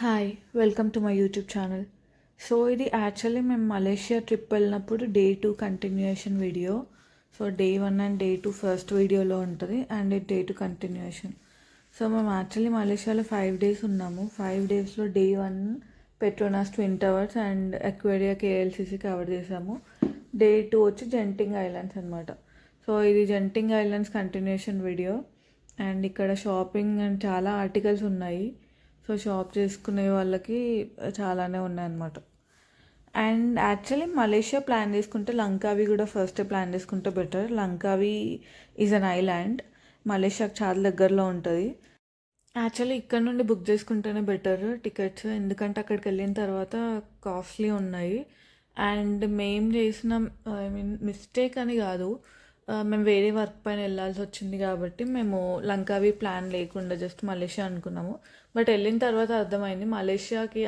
Hi! Welcome to my YouTube channel. So, ఇది actually మేము Malaysia trip వెళ్ళినప్పుడు day 2 continuation video. So, day 1 and day 2 first వీడియోలో ఉంటుంది and ఇది day 2 continuation. So, మేము actually మలేషియాలో 5 డేస్ ఉన్నాము. 5 డేస్లో day 1 Petronas twin towers and అక్వేరియా KLCC cover చేసాము. డే 2 వచ్చి జెంటింగ్ ఐలాండ్స్ అనమాట. సో, ఇది జెంటింగ్ ఐలాండ్స్ కంటిన్యూయేషన్ వీడియో అండ్ ఇక్కడ షాపింగ్ అండ్ చాలా ఆర్టికల్స్ ఉన్నాయి. సో షాప్ చేసుకునే వాళ్ళకి చాలానే ఉన్నాయన్నమాట. అండ్ యాక్చువల్లీ మలేషియా ప్లాన్ చేసుకుంటే లంకావి కూడా ఫస్ట్ ప్లాన్ చేసుకుంటే better. Langkawi is an island, మలేషియాకి చాలా దగ్గరలో ఉంటుంది. యాక్చువల్లీ ఇక్కడ నుండి బుక్ చేసుకుంటేనే బెటర్ టికెట్స్, ఎందుకంటే అక్కడికి వెళ్ళిన తర్వాత కాస్ట్లీ ఉన్నాయి. అండ్ మేము చేసిన మిస్టేక్ అని కాదు, మేము వేరే వర్క్ పైన వెళ్ళాల్సి వచ్చింది కాబట్టి మేము లంకావి ప్లాన్ లేకుండా జస్ట్ మలేషియా అనుకున్నాము. బట్ వెళ్ళిన తర్వాత అర్థమైంది మలేషియాకి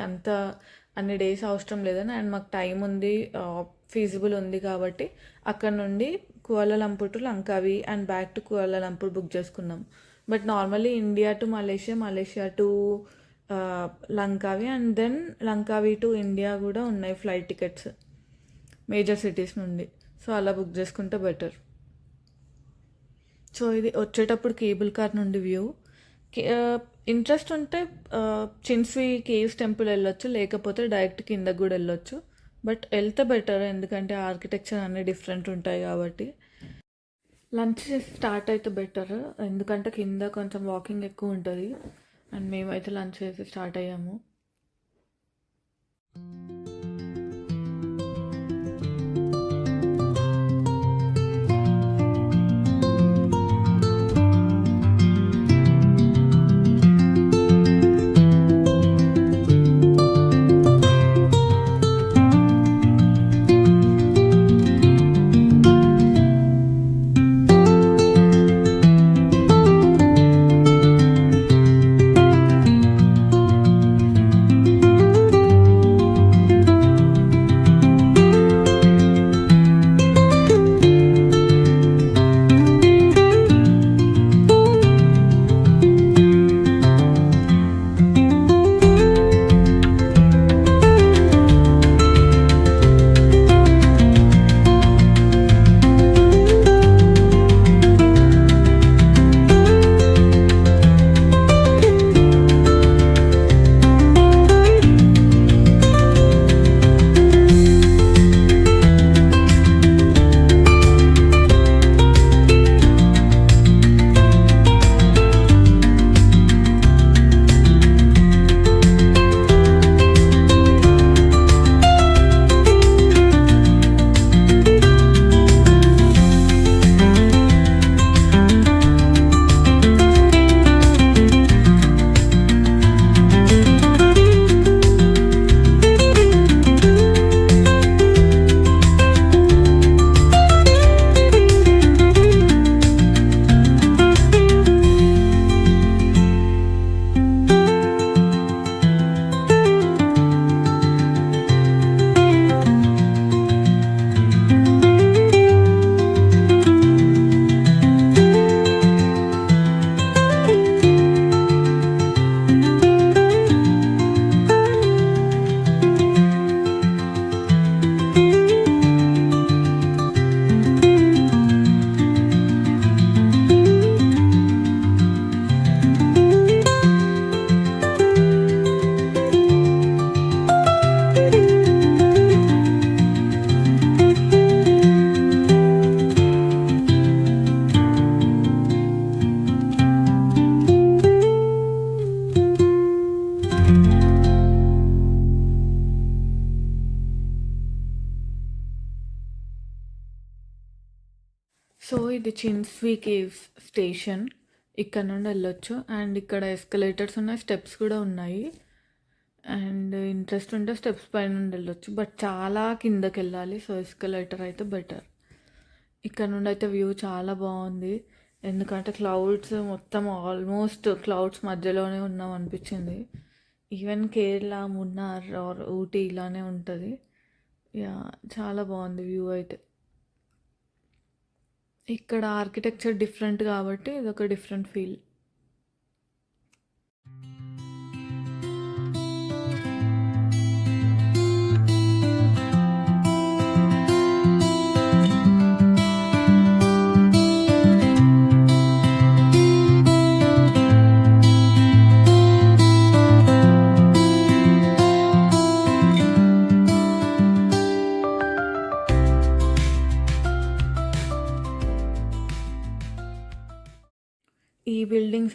అన్ని డేస్ అవసరం లేదని. అండ్ మాకు టైం ఉంది, ఫీజిబుల్ ఉంది కాబట్టి అక్కడ నుండి Kuala Lumpur to Langkawi and back to Kuala Lumpur book చేసుకున్నాం. But normally India to Malaysia, Malaysia to Langkawi and then Langkawi to India కూడా ఉన్నాయి ఫ్లైట్ టికెట్స్ మేజర్ సిటీస్ నుండి. సో అలా బుక్ చేసుకుంటే బెటర్. సో ఇది వచ్చేటప్పుడు కేబుల్ కార్ నుండి view. Interest ఉంటే చిన్స్వి కేవ్స్ టెంపుల్ వెళ్ళొచ్చు, లేకపోతే డైరెక్ట్ కిందకు కూడా వెళ్ళొచ్చు. బట్ వెళ్తే బెటర్, ఎందుకంటే ఆర్కిటెక్చర్ అన్నీ డిఫరెంట్ ఉంటాయి కాబట్టి. లంచ్ చేసి స్టార్ట్ అయితే బెటర్, ఎందుకంటే కింద కొంచెం వాకింగ్ ఎక్కువ ఉంటుంది. అండ్ మేమైతే లంచ్ చేసి స్టార్ట్ అయ్యాము. సో ఇది చిన్స్వి కేవ్స్ స్టేషన్, ఇక్కడ నుండి వెళ్ళొచ్చు. అండ్ ఇక్కడ ఎస్కలేటర్స్ ఉన్నాయి, స్టెప్స్ కూడా ఉన్నాయి. అండ్ ఇంట్రెస్ట్ ఉంటే స్టెప్స్ పైన నుండి వెళ్ళొచ్చు, బట్ చాలా కిందకి వెళ్ళాలి. సో ఎస్కలేటర్ అయితే బెటర్. ఇక్కడ నుండి అయితే వ్యూ చాలా బాగుంది, ఎందుకంటే క్లౌడ్స్ మొత్తం ఆల్మోస్ట్ క్లౌడ్స్ మధ్యలోనే ఉన్నాం అనిపించింది. ఈవెన్ కేరళ, మున్నార్ ఆర్ ఊటీ ఇలానే ఉంటుంది. యా, చాలా బాగుంది వ్యూ అయితే. ఇక్కడ ఆర్కిటెక్చర్ డిఫరెంట్ కాబట్టి ఇదొక డిఫరెంట్ ఫీల్.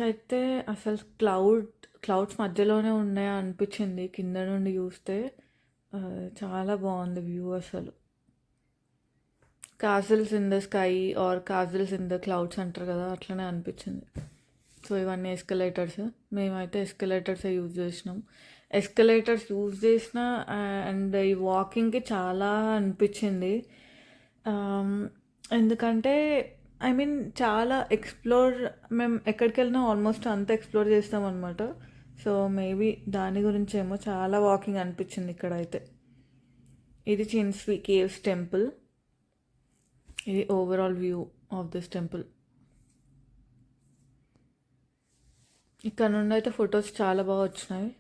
అయితే అసలు క్లౌడ్స్ మధ్యలోనే ఉన్నాయా అనిపించింది కింద నుండి చూస్తే. చాలా బాగుంది వ్యూ అసలు. Kajals in the sky are kajals in the clouds అంటారు కదా, అట్లనే అనిపించింది. సో ఇవన్నీ ఎస్కలేటర్స్. మేమైతే ఎస్కలేటర్సే యూజ్ చేసినాం. ఎస్కలేటర్స్ యూజ్ చేసిన అండ్ ఈ వాకింగ్కి చాలా అనిపించింది. ఎందుకంటే ఐ మీన్ చాలా మేము ఎక్కడికి వెళ్ళినా ఆల్మోస్ట్ అంతా ఎక్స్ప్లోర్ చేస్తాం అనమాట. సో మేబీ దాని గురించి ఏమో చాలా వాకింగ్ అనిపించింది ఇక్కడైతే. ఇది చిన్స్వి కేవ్స్ టెంపుల్. ఇది overall view of this temple. ఇక్కడ నుండి అయితే ఫొటోస్ చాలా బాగా వచ్చినాయి.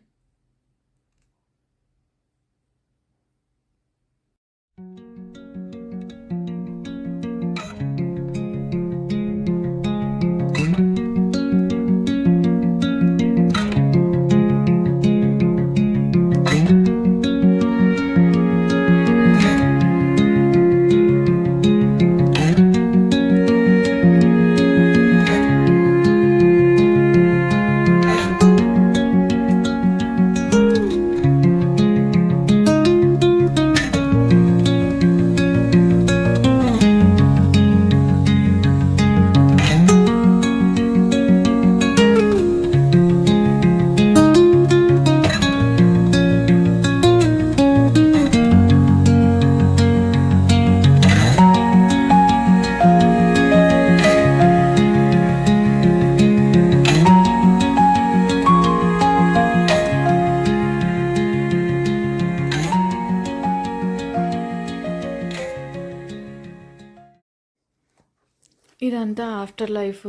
ఇదంతా ఆఫ్టర్ లైఫ్.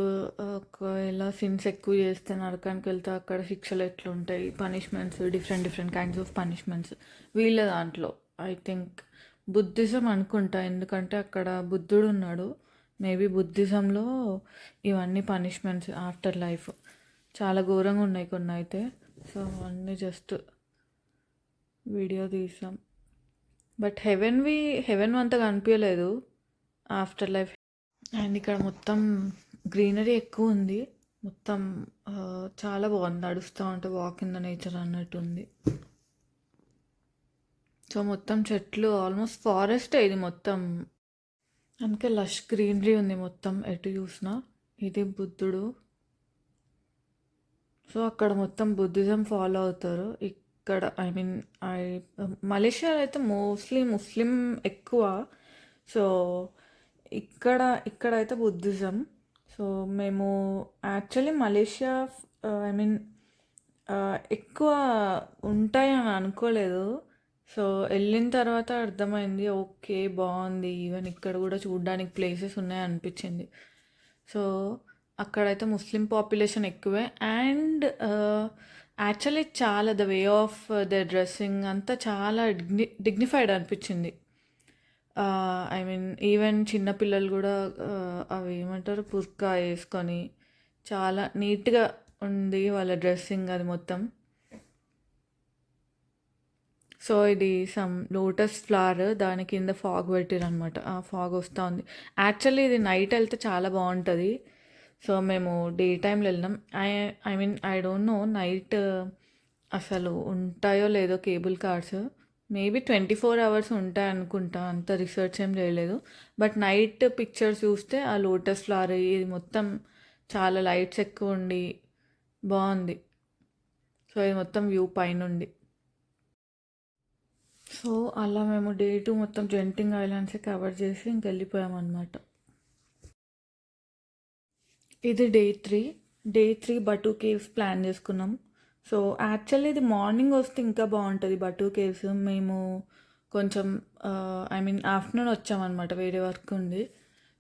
ఒకవేళ సిన్స్ ఎక్కువ చేస్తే నరకానికి వెళ్తే అక్కడ శిక్షలు ఎట్లుంటాయి, punishments, different kinds of punishments వీళ్ళ దాంట్లో. ఐ థింక్ బుద్ధిజం అనుకుంటా, ఎందుకంటే అక్కడ బుద్ధుడు ఉన్నాడు. మేబీ బుద్ధిజంలో ఇవన్నీ పనిష్మెంట్స్ ఆఫ్టర్ లైఫ్ చాలా ఘోరంగా ఉన్నాయి కొన్ని అయితే. సో అన్నీ జస్ట్ వీడియో తీసాం. బట్ హెవెన్ అంతగా అనిపించలేదు ఆఫ్టర్ లైఫ్. అండ్ ఇక్కడ మొత్తం గ్రీనరీ ఎక్కువ ఉంది. మొత్తం చాలా బాగుంది, నడుస్తూ ఉంటే వాక్ ఇన్ ద నేచర్ అన్నట్టు ఉంది. సో మొత్తం చెట్లు, ఆల్మోస్ట్ ఫారెస్టే ఇది మొత్తం. అందుకే లష్ గ్రీనరీ ఉంది మొత్తం ఎటు చూసినా. ఇది బుద్ధుడు. సో అక్కడ మొత్తం బుద్ధిజం ఫాలో అవుతారు. ఇక్కడ మలేషియాలో అయితే మోస్ట్లీ ముస్లిం ఎక్కువ. సో ఇక్కడైతే బుద్ధిజం. సో మేము యాక్చువల్లీ మలేషియా ఎక్కువ ఉంటాయని అనుకోలేదు. సో వెళ్ళిన తర్వాత అర్థమైంది, ఓకే బాగుంది, ఈవెన్ ఇక్కడ కూడా చూడడానికి ప్లేసెస్ ఉన్నాయి అనిపించింది. సో అక్కడైతే ముస్లిం పాపులేషన్ ఎక్కువే. అండ్ యాక్చువల్లీ చాలా the way of the dressing అంతా చాలా డిగ్నిఫైడ్ అనిపించింది. ఈవెన్ చిన్నపిల్లలు కూడా అవి ఏమంటారు పుర్కా వేసుకొని చాలా నీట్గా ఉంది వాళ్ళ డ్రెస్సింగ్ అది మొత్తం. సో ఇది సమ్ లోటస్ ఫ్లవర్, దాని కింద ఫాగ్ పెట్టారు అనమాట. ఆ ఫాగ్ వస్తూ ఉంది. యాక్చువల్లీ ఇది నైట్ వెళ్తే చాలా బాగుంటుంది. సో మేము డే టైంలో వెళ్ళినాం. ఐ డోంట్ నో నైట్ అసలు ఉంటాయో లేదో కేబుల్ కార్స్. మేబీ 24 hours ఉంటాయి అనుకుంటా, అంత రీసెర్చ్ ఏం చేయలేదు. బట్ నైట్ పిక్చర్స్ చూస్తే ఆ లోటస్ ఫ్లవర్ ఇది మొత్తం చాలా లైట్స్ ఎక్కువ ఉండి బాగుంది. సో ఇది మొత్తం వ్యూ పైనుండి. సో అలా మేము డే 2 మొత్తం జెంటింగ్ ఐలాండ్సే కవర్ చేసి ఇంక వెళ్ళిపోయామన్నమాట. ఇది day three Batu caves plan చేసుకున్నాం. సో యాక్చువల్లీ ఇది మార్నింగ్ వస్తే ఇంకా బాగుంటుంది బటు కేవ్స్. మేము కొంచెం ఆఫ్టర్నూన్ వచ్చామన్నమాట, వేరే వర్క్ ఉంది.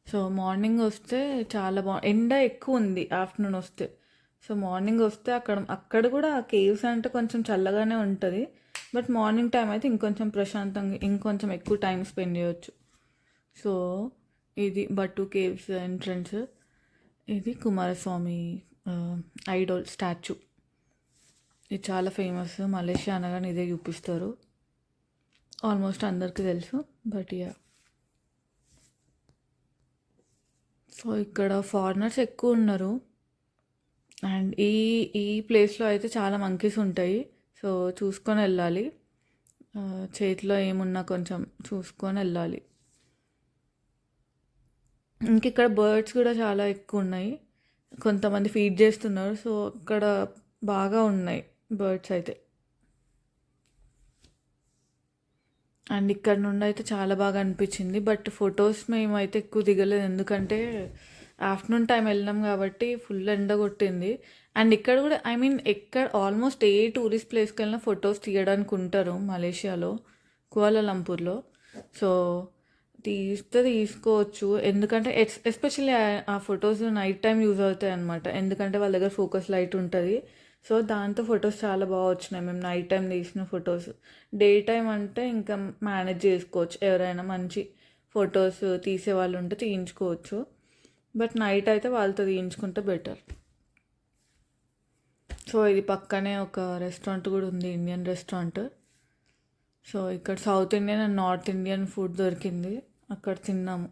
సో మార్నింగ్ వస్తే చాలా ఎండ ఎక్కువ ఉంది ఆఫ్టర్నూన్ వస్తే. సో మార్నింగ్ వస్తే అక్కడ కూడా కేవ్స్ అంటే కొంచెం చల్లగానే ఉంటుంది. బట్ మార్నింగ్ టైం అయితే ఇంకొంచెం ప్రశాంతంగా ఇంకొంచెం ఎక్కువ టైం స్పెండ్ చేయొచ్చు. సో ఇది బటు కేవ్స్ ఎంట్రన్స్. ఇది కుమారస్వామి ఐడోల్ స్టాచ్యూ. ఇది చాలా ఫేమస్. మలేషియా అనగానే ఇదే చూపిస్తారు, ఆల్మోస్ట్ అందరికీ తెలుసు. బట్ యా, సో ఇక్కడ ఫారినర్స్ ఎక్కువ ఉన్నారు. అండ్ ఈ ఈ ప్లేస్లో అయితే చాలా మంకీస్ ఉంటాయి. సో చూసుకొని వెళ్ళాలి. చేతిలో ఏమున్నా కొంచెం చూసుకొని వెళ్ళాలి. ఇంక ఇక్కడ బర్డ్స్ కూడా చాలా ఎక్కువ ఉన్నాయి. కొంతమంది ఫీడ్ చేస్తున్నారు. సో అక్కడ బాగా ఉన్నాయి బర్డ్స్ అయితే. అండ్ ఇక్కడ నుండి అయితే చాలా బాగా అనిపించింది. బట్ ఫొటోస్ మేమైతే ఎక్కువ దిగలేదు, ఎందుకంటే ఆఫ్టర్నూన్ టైం వెళ్ళినాం కాబట్టి ఫుల్ ఎండ కొట్టింది. అండ్ ఇక్కడ కూడా ఎక్కడ ఆల్మోస్ట్ ఏ టూరిస్ట్ ప్లేస్కి వెళ్ళినా ఫొటోస్ తీయడానికి ఉంటారు మలేషియాలో, కువాలాలంపూర్లో. సో తీసుకోవచ్చు, ఎందుకంటే ఎస్పెషల్లీ ఆ ఫొటోస్ నైట్ టైం యూజ్ అవుతాయి అనమాట. ఎందుకంటే వాళ్ళ దగ్గర ఫోకస్ లైట్ ఉంటుంది. సో దాంతో ఫొటోస్ చాలా బాగా వచ్చినాయి మేము నైట్ టైం తీసిన ఫొటోస్. డే టైం అంటే ఇంకా మేనేజ్ చేసుకోవచ్చు, ఎవరైనా మంచి ఫొటోస్ తీసే వాళ్ళు ఉంటే తీయించుకోవచ్చు. బట్ నైట్ అయితే వాళ్ళతో తీయించుకుంటే బెటర్. సో ఇది పక్కనే ఒక రెస్టారెంట్ కూడా ఉంది, ఇండియన్ రెస్టారెంట్. సో ఇక్కడ south Indian and north Indian food దొరికింది, అక్కడ తిన్నాము.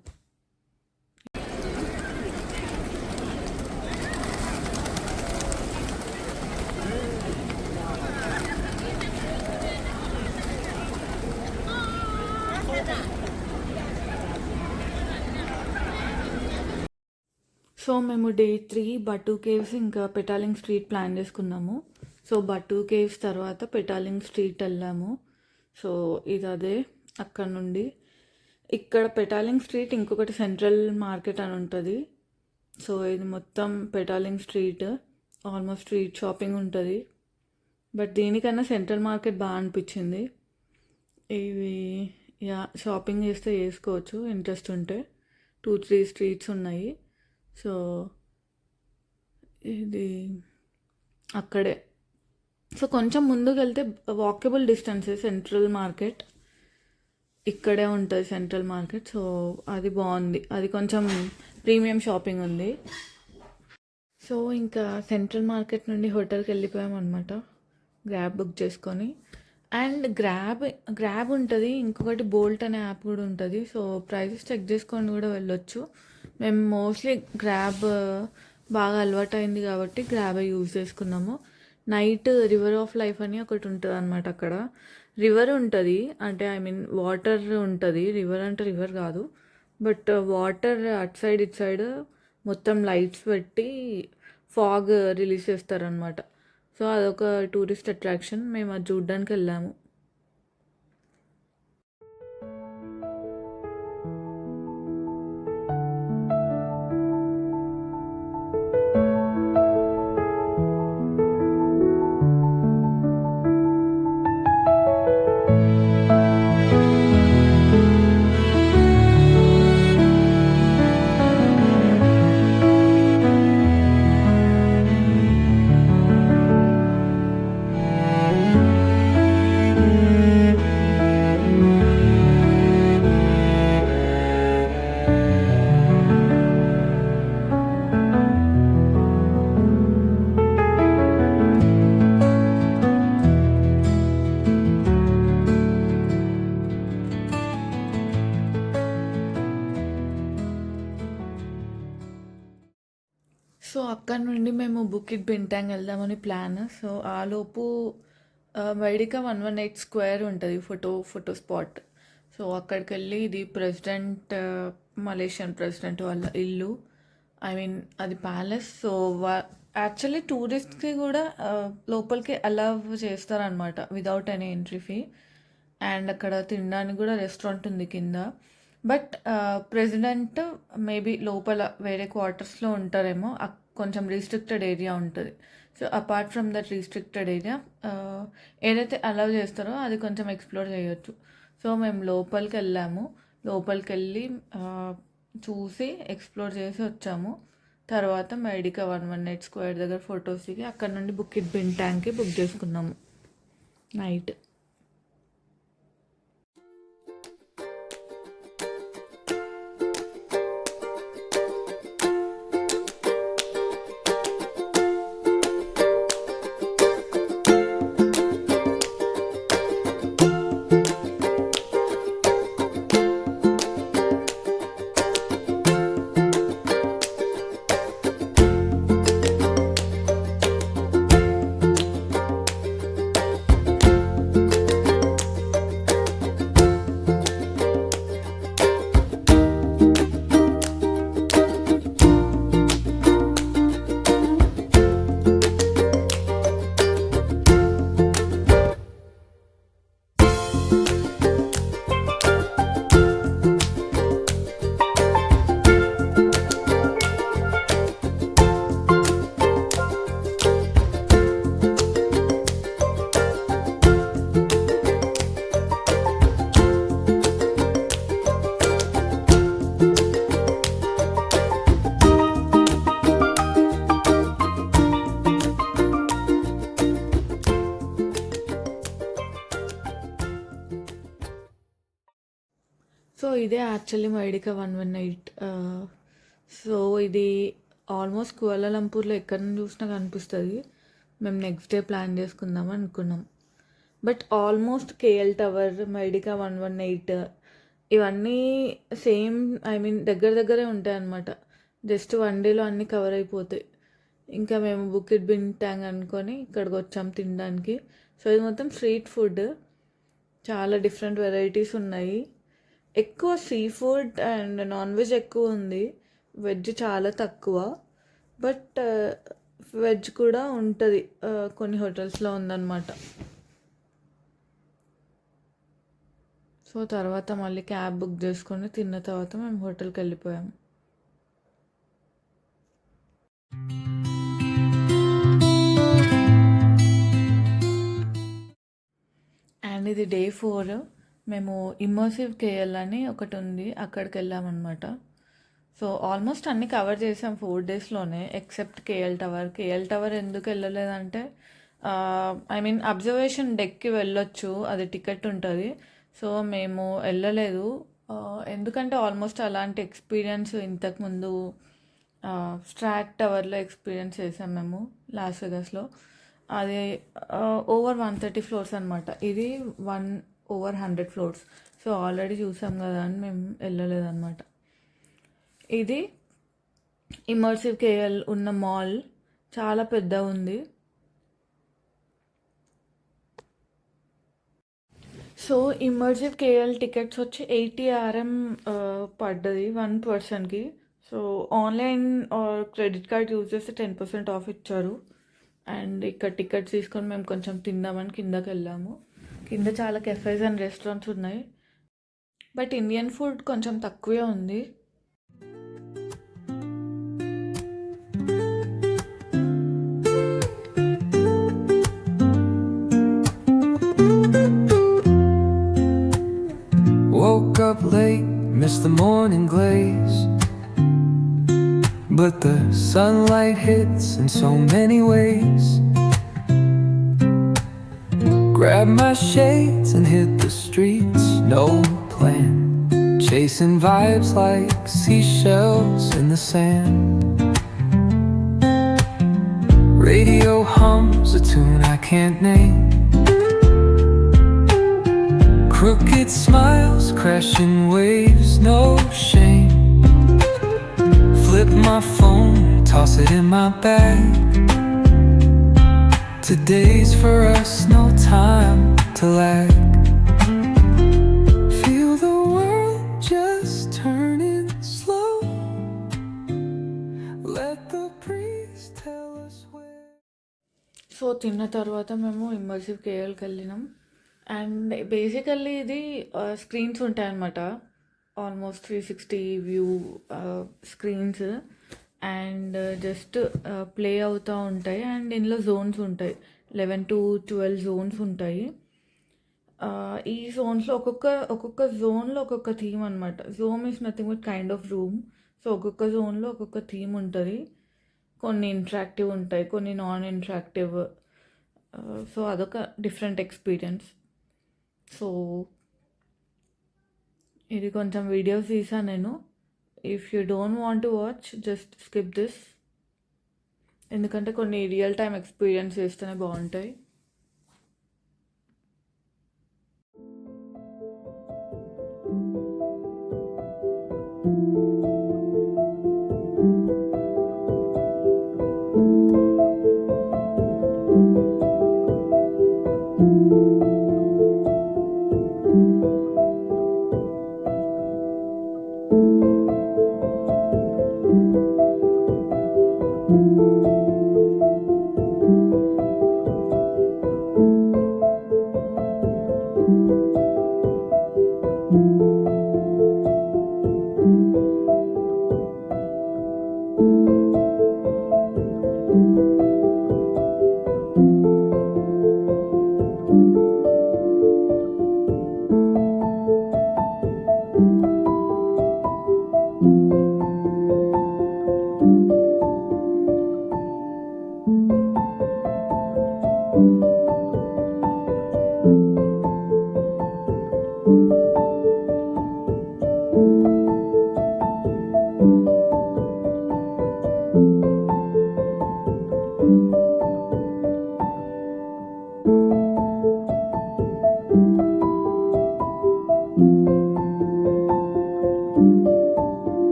సో మేము డే 3 బట్టు కేవ్స్ ఇంకా పెటాలింగ్ స్ట్రీట్ ప్లాన్ చేసుకున్నాము. సో బట్టు కేవ్స్ తర్వాత పెటాలింగ్ స్ట్రీట్ వెళ్ళాము. సో ఇది అదే, అక్కడ నుండి ఇక్కడ పెటాలింగ్ స్ట్రీట్ ఇంకొకటి సెంట్రల్ మార్కెట్ అని ఉంటుంది. సో ఇది మొత్తం Petaling street, almost street shopping ఉంటుంది. బట్ దీనికన్నా సెంట్రల్ మార్కెట్ బాగా అనిపించింది. ఇవి షాపింగ్ చేస్తే చేసుకోవచ్చు ఇంట్రెస్ట్ ఉంటే. 2-3 స్ట్రీట్స్ ఉన్నాయి. సో ఇది అక్కడే. సో కొంచెం ముందుకు వెళ్తే వాకబుల్ డిస్టెన్సే సెంట్రల్ మార్కెట్, ఇక్కడే ఉంటుంది సెంట్రల్ మార్కెట్. సో అది బాగుంది, అది కొంచెం ప్రీమియం షాపింగ్ ఉంది. సో ఇంకా సెంట్రల్ మార్కెట్ నుండి హోటల్కి వెళ్ళిపోయాం అనమాట, గ్రాబ్ బుక్ చేసుకొని. అండ్ గ్రాబ్ ఉంటుంది, ఇంకొకటి బోల్ట్ అనే యాప్ కూడా ఉంటుంది. సో ప్రైసెస్ చెక్ చేసుకొని కూడా వెళ్ళొచ్చు. మేము మోస్ట్లీ గ్రాబ్ బాగా అలవాటు అయింది కాబట్టి గ్రాబే యూజ్ చేసుకున్నాము. నైట్ రివర్ ఆఫ్ లైఫ్ అని ఒకటి ఉంటుంది అనమాట. అక్కడ రివర్ ఉంటుంది, అంటే వాటర్ ఉంటుంది. రివర్ అంటే రివర్ కాదు, బట్ వాటర్ అటు సైడ్ ఇటు సైడ్ మొత్తం లైట్స్ పెట్టి ఫాగ్ రిలీజ్ చేస్తారనమాట. సో అదొక టూరిస్ట్ అట్రాక్షన్, మేము అది చూడ్డానికి వెళ్ళాము. సో అక్కడ నుండి మేము బుకిట్ బింటాంగ్ వెళ్దామని ప్లాన్. సో ఆలోపు వైడిక 118 స్క్వేర్ ఉంటుంది ఫోటో స్పాట్. సో అక్కడికి వెళ్ళి, ఇది ప్రెసిడెంట్, మలేషియన్ ప్రెసిడెంట్ వాళ్ళ ఇల్లు, అది ప్యాలెస్. సో యాక్చువల్లీ టూరిస్ట్కి కూడా లోపలికి అలౌ చేస్తారనమాట without any entry fee. And అక్కడ తినడానికి కూడా రెస్టారెంట్ ఉంది కింద. బట్ ప్రెసిడెంట్ మేబీ లోపల వేరే క్వార్టర్స్లో ఉంటారేమో, కొంచెం రిస్ట్రిక్టెడ్ ఏరియా ఉంటుంది. So apart from that restricted area ఏదైతే అలౌ చేస్తారో అది కొంచెం ఎక్స్ప్లోర్ చేయొచ్చు. సో మేము లోపలికి వెళ్ళాము, లోపలికి వెళ్ళి చూసి ఎక్స్ప్లోర్ చేసి వచ్చాము. తర్వాత మెడికా 118 స్క్వేర్ దగ్గర ఫొటోస్ దిగి అక్కడ నుండి బుకిట్ బింటాంగ్కి బుక్ చేసుకున్నాము నైట్. సో ఇదే యాక్చువల్లీ మైడికా 118. సో ఇది ఆల్మోస్ట్ కులాలంపూర్లో ఎక్కడ నుంచి చూసినా కనిపిస్తుంది. మేము నెక్స్ట్ డే ప్లాన్ చేసుకుందాం అనుకున్నాం. బట్ ఆల్మోస్ట్ కేఎల్ టవర్, మైడికా 118 ఇవన్నీ సేమ్, ఐ మీన్ దగ్గరే ఉంటాయి అన్నమాట. జస్ట్ 1 డేలో అన్నీ కవర్ అయిపోతాయి. ఇంకా మేము బుకిట్ బిన్ ట్యాంగ్ అనుకొని ఇక్కడికి వచ్చాం తినడానికి. సో ఇది మొత్తం స్ట్రీట్ ఫుడ్, చాలా డిఫరెంట్ వెరైటీస్ ఉన్నాయి. ఎక్కువ sea food and non veg ఎక్కువ ఉంది, వెజ్ చాలా తక్కువ. బట్ వెజ్ కూడా ఉంటుంది, కొన్ని హోటల్స్లో ఉందన్నమాట. సో తర్వాత మళ్ళీ క్యాబ్ బుక్ చేసుకొని తిన్న తర్వాత మేము హోటల్కి వెళ్ళిపోయాము. అండ్ ఇది డే 4. మేము ఇమ్మర్సివ్ కేఎల్ అని ఒకటి ఉంది, అక్కడికి వెళ్ళామన్నమాట. సో ఆల్మోస్ట్ అన్నీ కవర్ చేసాం 4 డేస్లోనే, except KL tower. KL tower ఎందుకు వెళ్ళలేదంటే, ఐ మీన్ అబ్జర్వేషన్ డెక్కి వెళ్ళొచ్చు, అది టికెట్ ఉంటుంది. సో మేము వెళ్ళలేదు, ఎందుకంటే ఆల్మోస్ట్ అలాంటి ఎక్స్పీరియన్స్ ఇంతకుముందు స్ట్రాట్ టవర్లో ఎక్స్పీరియన్స్ చేసాం మేము లాస్ వెగాస్లో. అది ఓవర్ 130 ఫ్లోర్స్ అనమాట, ఇది 1/100 ఫ్లోర్స్. సో ఆల్రెడీ చూసాం కదా అని మేము వెళ్ళలేదన్నమాట. ఇది ఇమర్సివ్ కేఎల్ ఉన్న మాల్ చాలా పెద్ద ఉంది. సో ఇమర్సివ్ కేఎల్ టికెట్స్ వచ్చి 80 RM పడ్డది 1 పర్సన్కి. So online credit card use చేస్తే 10% ఆఫ్ ఇచ్చారు. అండ్ ఇక్కడ టికెట్స్ తీసుకొని మేము కొంచెం తిందామని కిందకి వెళ్ళాము. కింద చాలా కెఫేస్ అండ్ రెస్టారెంట్స్ ఉన్నాయి, బట్ ఇండియన్ ఫుడ్ కొంచెం తక్కువే ఉంది. Woke up late, missed the morning glaze, but the sunlight hits in so many ways. Grabbed my shades and hit the streets, no plan, chasing vibes like seashells in the sand. Radio hums a tune I can't name, crooked smiles, crashing waves, no shame. Flip my phone, toss it in my bag. Today's for us, no time to lag. Feel the world just turning slow. Let the breeze tell us where. So తిన్న తర్వాత మేము immersive కేఎల్కి వెళ్ళినాం. And basically ఇది screens ఉంటాయన్నమాట, almost 360 view screens. And just play అవుతూ ఉంటాయి. And ఇందులో Jones ఉంటాయి, 11 to 12 జోన్స్ ఉంటాయి. ఈ జోన్స్లో ఒక్కొక్క జోన్లో ఒక్కొక్క థీమ్ అనమాట. Zone is nothing but kind of room. So ఒక్కొక్క జోన్లో ఒక్కొక్క థీమ్ ఉంటుంది. కొన్ని ఇంటరాక్టివ్ ఉంటాయి, కొన్ని నాన్ ఇంటరాక్టివ్. సో అదొక డిఫరెంట్ ఎక్స్పీరియన్స్. సో ఇది కొంచెం వీడియోస్ తీసాను నేను. If you don't want to watch, just skip this, ఎందుకంటే కొన్ని రియల్ టైం ఎక్స్పీరియన్స్ చేస్తేనే బాగుంటాయి.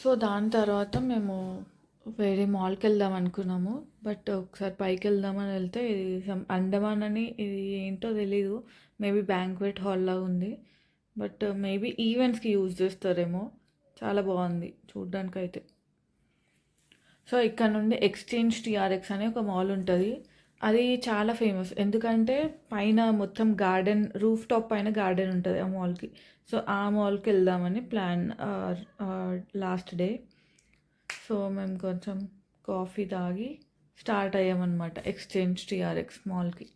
సో దాని తర్వాత మేము వేరే మాల్కి వెళ్దాం అనుకున్నాము. బట్ ఒకసారి పైకి వెళ్దామని వెళ్తే ఇది అండమాన్ అని, ఇది ఏంటో తెలీదు. మేబీ బ్యాంక్వెట్ హాల్ లాగా ఉంది. బట్ మేబీ ఈవెంట్స్కి యూజ్ చేస్తారేమో. చాలా బాగుంది చూడ్డానికైతే. సో ఇక్కడ నుండి ఎక్స్చేంజ్ టీఆర్ఎక్స్ అనే ఒక మాల్ ఉంటుంది. అది చాలా ఫేమస్, ఎందుకంటే పైన మొత్తం గార్డెన్, రూఫ్ టాప్ పైన గార్డెన్ ఉంటుంది ఆ మాల్కి. సో ఆ మాల్కి వెళ్దామని ప్లాన్ లాస్ట్ డే. సో మేము కొంచెం కాఫీ తాగి స్టార్ట్ అయ్యామన్నమాట ఎక్స్చేంజ్ టీఆర్ఎక్స్ మాల్కి.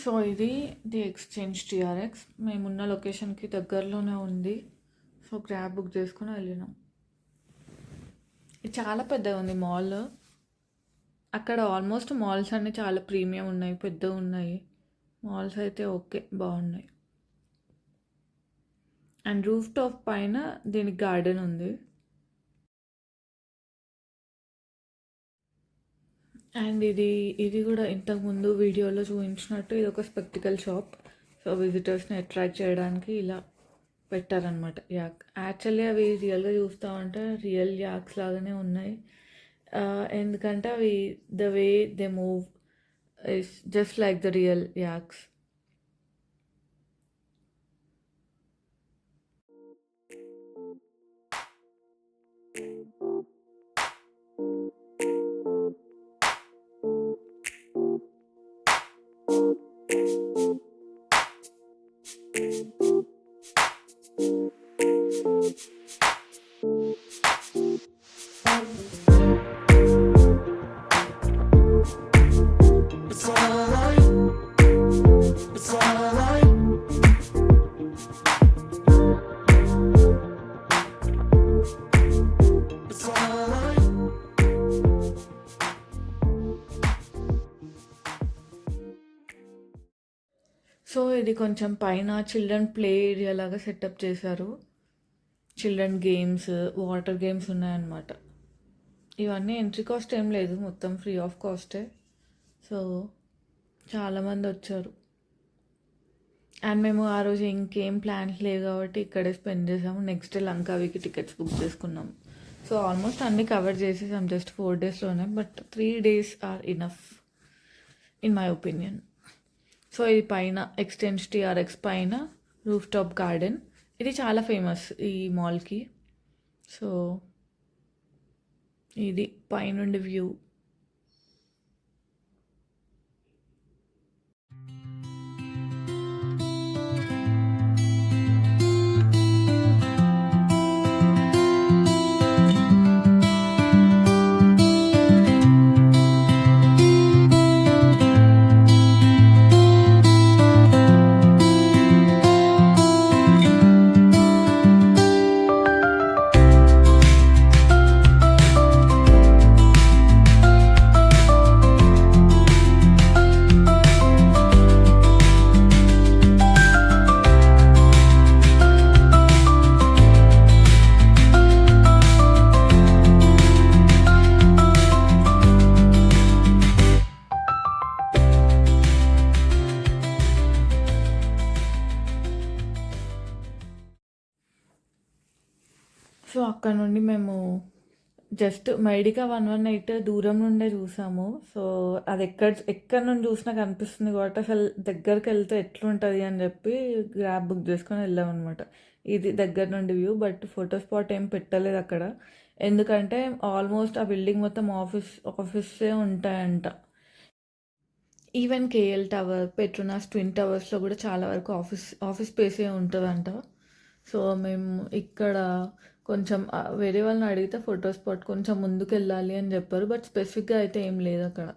సో ఇది ది ఎక్స్చేంజ్ టీఆర్ఎక్స్. మేమున్న లొకేషన్కి దగ్గరలోనే ఉంది. సో క్యాబ్ బుక్ చేసుకుని వెళ్ళినాం. ఇది చాలా పెద్దగా ఉంది మాల్. అక్కడ ఆల్మోస్ట్ మాల్స్ అన్నీ చాలా ప్రీమియం ఉన్నాయి, పెద్దగా ఉన్నాయి. మాల్స్ అయితే ఓకే, బాగున్నాయి. అండ్ రూఫ్ టాప్ పైన దీనికి గార్డెన్ ఉంది. అండ్ ఇది కూడా ఇంతకుముందు వీడియోలో చూపించినట్టు ఇది ఒక స్పెక్టికల్ షాప్. సో విజిటర్స్ని అట్రాక్ట్ చేయడానికి ఇలా పెట్టారనమాట యాక్. యాక్చువల్లీ అవి రియల్గా చూస్తూ ఉంటే రియల్ యాక్స్ లాగానే ఉన్నాయి. ఎందుకంటే అవి the way they move is just like the real yaks. So ఇది కొంచెం పైన చిల్డ్రన్ ప్లే ఏరియా లాగా సెటప్ చేశారు. చిల్డ్రన్ గేమ్స్, వాటర్ గేమ్స్ ఉన్నాయన్నమాట. ఇవన్నీ ఎంట్రీ కాస్ట్ ఏం లేదు, మొత్తం ఫ్రీ ఆఫ్ కాస్టే. సో చాలామంది వచ్చారు. అండ్ మేము ఆ రోజు ఇంకేం ప్లాన్స్ లేవు కాబట్టి ఇక్కడే స్పెండ్ చేసాము. నెక్స్ట్ డే లంకావికి టికెట్స్ బుక్ చేసుకున్నాము. సో ఆల్మోస్ట్ అన్నీ కవర్ చేసేసాం జస్ట్ 4 daysలోనే. But 3 days are enough in my opinion. So ఇది పైన ఎక్స్చేంజ్ టీఆర్ఎక్స్ పైన రూఫ్ టాప్ గార్డెన్. ఇది చాలా ఫేమస్ ఈ మాల్కి. సో ఇది పైనుండి వ్యూ. సో అక్కడ నుండి మేము జస్ట్ మైడికా 118 దూరం నుండే చూసాము. సో అది ఎక్కడి నుండి చూసినా కనిపిస్తుంది కాబట్టి అసలు దగ్గరికి వెళ్తే ఎట్లుంటుంది అని చెప్పి గ్రాబ్ బుక్ చేసుకొని వెళ్ళామన్నమాట. ఇది దగ్గర నుండి వ్యూ. బట్ ఫోటో స్పాట్ ఏం పెట్టలేదు అక్కడ, ఎందుకంటే ఆల్మోస్ట్ ఆ బిల్డింగ్ మొత్తం ఆఫీసే ఉంటాయంట. Even KL tower, Petronas twin టవర్స్లో కూడా చాలా వరకు ఆఫీస్ స్పేసే ఉంటుందంట. సో మేము ఇక్కడ కొంచెం వేరే వాళ్ళని అడిగితే ఫోటో స్పాట్ కొంచెం ముందుకు వెళ్ళాలి అని చెప్పారు. బట్ స్పెసిఫిక్గా అయితే ఏం లేదు అక్కడ.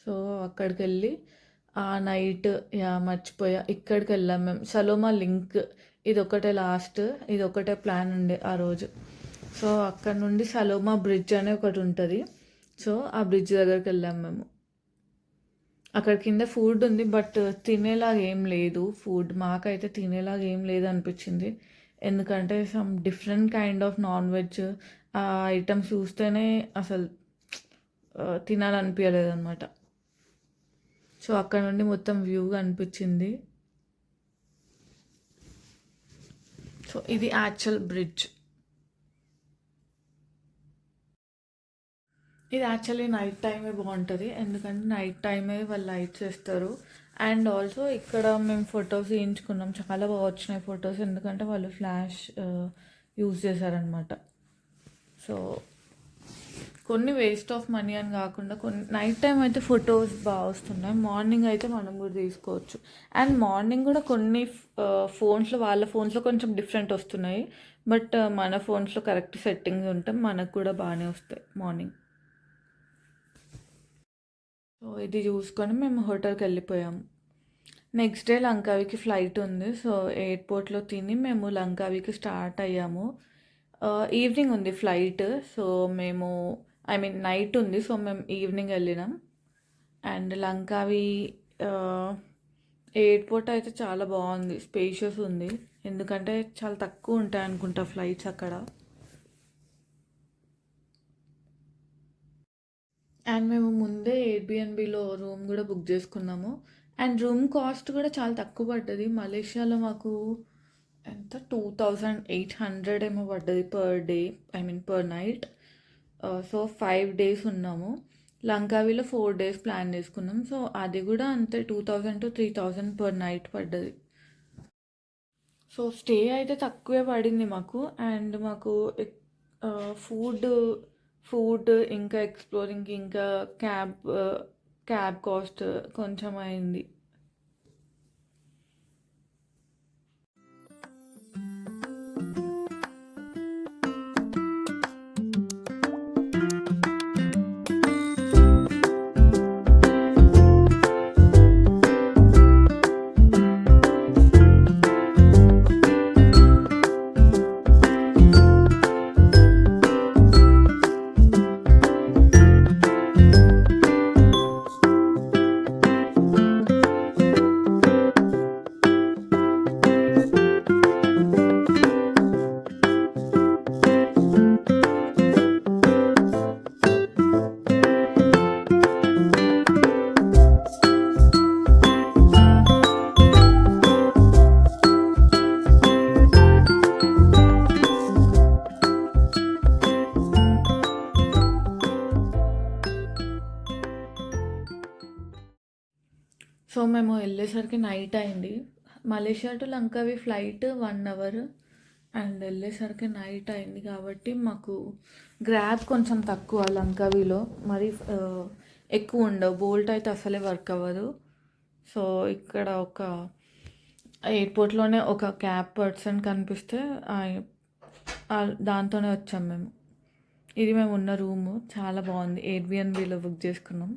సో అక్కడికి వెళ్ళి ఆ నైట్ మర్చిపోయా, ఇక్కడికి వెళ్ళాం మేము. సలోమా లింక్ ఇది ఒకటే లాస్ట్, ఇది ఒకటే ప్లాన్ ఉండే ఆ రోజు. సో అక్కడ నుండి సలోమా బ్రిడ్జ్ అనే ఒకటి ఉంటుంది. సో ఆ బ్రిడ్జ్ దగ్గరికి వెళ్ళాం మేము. అక్కడ కింద ఫుడ్ ఉంది, బట్ తినేలాగా ఏం లేదు ఫుడ్. మాకైతే తినేలాగా ఏం లేదు అనిపించింది, ఎందుకంటే some different kind of non veg ఆ ఐటమ్స్ చూస్తేనే అసలు తినాలనిపించలేదన్నమాట. సో అక్కడ నుండి మొత్తం వ్యూ అనిపించింది. సో ఇది యాక్చువల్ బ్రిడ్జ్. ఇది యాక్చువల్లీ నైట్ టైమే బాగుంటుంది, ఎందుకంటే నైట్ టైమే వాళ్ళు లైట్స్ వేస్తారు. అండ్ ఆల్సో ఇక్కడ మేము ఫొటోస్ తీయించుకున్నాం, చాలా బాగా వచ్చినాయి ఫొటోస్, ఎందుకంటే వాళ్ళు ఫ్లాష్ యూజ్ చేశారనమాట. సో కొన్ని వేస్ట్ ఆఫ్ మనీ అని కాకుండా కొన్ని నైట్ టైం అయితే ఫొటోస్ బాగా వస్తున్నాయి, మార్నింగ్ అయితే మనం కూడా తీసుకోవచ్చు. అండ్ మార్నింగ్ కూడా కొన్ని ఫోన్స్లో వాళ్ళ ఫోన్స్లో కొంచెం డిఫరెంట్ వస్తున్నాయి, బట్ మన ఫోన్స్లో కరెక్ట్ సెట్టింగ్స్ ఉంటే మనకు కూడా బాగానే వస్తాయి మార్నింగ్. సో ఇది చూసుకొని మేము హోటల్కి వెళ్ళిపోయాము. నెక్స్ట్ డే లంకావికి ఫ్లైట్ ఉంది. సో ఎయిర్పోర్ట్లో తిని మేము లంకావికి స్టార్ట్ అయ్యాము. ఈవినింగ్ ఉంది ఫ్లైట్. సో మేము నైట్ ఉంది. సో మేము ఈవినింగ్ వెళ్ళినాం. అండ్ లంకావి ఎయిర్పోర్ట్ అయితే చాలా బాగుంది, స్పేషియస్ ఉంది, ఎందుకంటే చాలా తక్కువ ఉంటాయి అనుకుంటా ఫ్లైట్స్ అక్కడ. అండ్ మేము ముందే ఎయిర్బిఎన్బిలో రూమ్ కూడా బుక్ చేసుకున్నాము. అండ్ రూమ్ కాస్ట్ కూడా చాలా తక్కువ పడ్డది. మలేషియాలో మాకు ఎంత 2800 ఏమో పడ్డది per day, per night. So 5 days ఉన్నాము. లంకావిలో 4 days ప్లాన్ చేసుకున్నాం. సో అది కూడా అంతే 2000 to 3000 పర్ నైట్ పడ్డది. సో స్టే అయితే తక్కువే పడింది మాకు. అండ్ మాకు ఫుడ్ ఇంకా ఎక్స్ప్లోరింగ్ ఇంకా క్యాబ్ కాస్ట్ కొంచెం అయింది. సో మేము వెళ్ళేసరికి నైట్ అయింది. Malaysia to లంకావి flight 1 hour and వెళ్ళేసరికి నైట్ అయింది. కాబట్టి మాకు గ్రాబ్ కొంచెం తక్కువ లంకావిలో, మరి ఎక్కువ ఉండవు. బోల్ట్ అయితే అసలే వర్క్ అవ్వదు. సో ఇక్కడ ఒక ఎయిర్పోర్ట్లోనే ఒక క్యాబ్ పర్సన్ కనిపిస్తే దాంతోనే వచ్చాం మేము. ఇది మేము ఉన్న రూము చాలా బాగుంది, ఎయిర్బిఎన్బిలో బుక్ చేసుకున్నాం.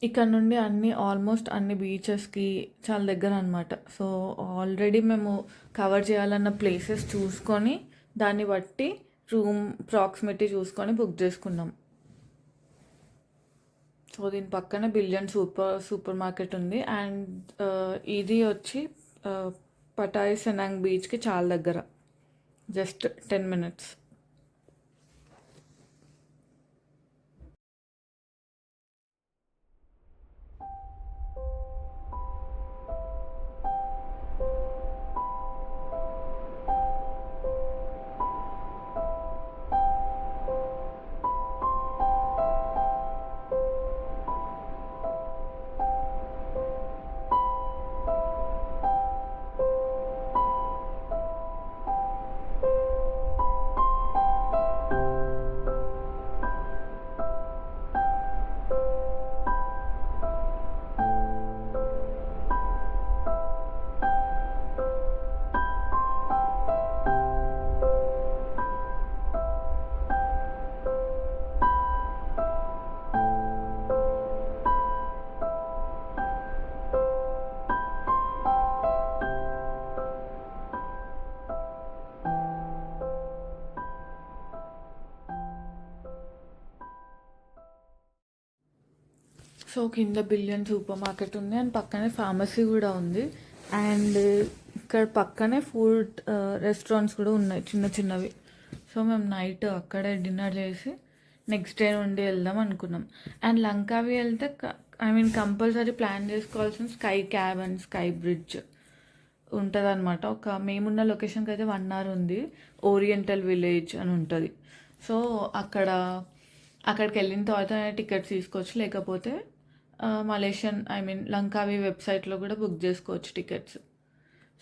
ఇక్కడ నుండి ఆల్మోస్ట్ అన్ని బీచెస్కి చాలా దగ్గర అనమాట. సో ఆల్రెడీ మేము కవర్ చేయాలన్న ప్లేసెస్ చూసుకొని దాన్ని బట్టి రూమ్ ప్రాక్సిమిటీ చూసుకొని బుక్ చేసుకున్నాం. సో దీని పక్కన బిలియన్ సూపర్ మార్కెట్ ఉంది. అండ్ ఇది వచ్చి పటాయ్ సెనాంగ్ బీచ్కి చాలా దగ్గర, జస్ట్ 10 minutes. సో కింద బిలియన్ సూపర్ మార్కెట్ ఉంది అండ్ పక్కనే ఫార్మసీ కూడా ఉంది. అండ్ ఇక్కడ పక్కనే ఫుడ్ రెస్టారెంట్స్ కూడా ఉన్నాయి చిన్న చిన్నవి. సో మేము నైట్ అక్కడే డిన్నర్ చేసి నెక్స్ట్ డే నుండి వెళ్దాం అనుకున్నాం. అండ్ లంకావి వెళ్తే కంపల్సరీ ప్లాన్ చేసుకోవాల్సిన sky cab and sky bridge ఉంటుంది అనమాట. మేమున్న లొకేషన్కి అయితే 1 hour ఉంది. ఓరియంటల్ విలేజ్ అని ఉంటుంది. సో అక్కడికి వెళ్ళిన తర్వాత టికెట్స్ తీసుకోవచ్చు, లేకపోతే మలేషియన్ లంకావి వెబ్సైట్లో కూడా బుక్ చేసుకోవచ్చు టికెట్స్.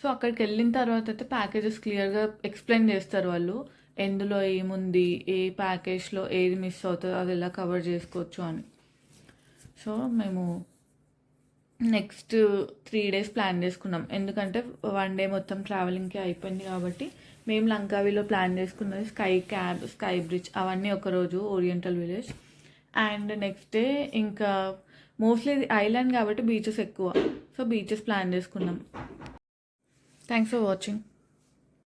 సో అక్కడికి వెళ్ళిన తర్వాత అయితే ప్యాకేజెస్ క్లియర్గా ఎక్స్ప్లెయిన్ చేస్తారు వాళ్ళు, ఎందులో ఏముంది, ఏ ప్యాకేజ్లో ఏది మిస్ అవుతుందో అది ఎలా కవర్ చేసుకోవచ్చు అని. సో మేము నెక్స్ట్ 3 days ప్లాన్ చేసుకున్నాం, ఎందుకంటే 1 day మొత్తం ట్రావెలింగ్కి అయిపోయింది కాబట్టి. మేము లంకావిలో ప్లాన్ చేసుకున్నది స్కై క్యాబ్, స్కై బ్రిడ్జ్ అవన్నీ ఒకరోజు, oriental village. And next day ఇంకా మోస్ట్లీ ఇది ఐలాండ్ కాబట్టి బీచెస్ ఎక్కువ, సో బీచెస్ ప్లాన్ చేసుకున్నాం. Thanks for watching.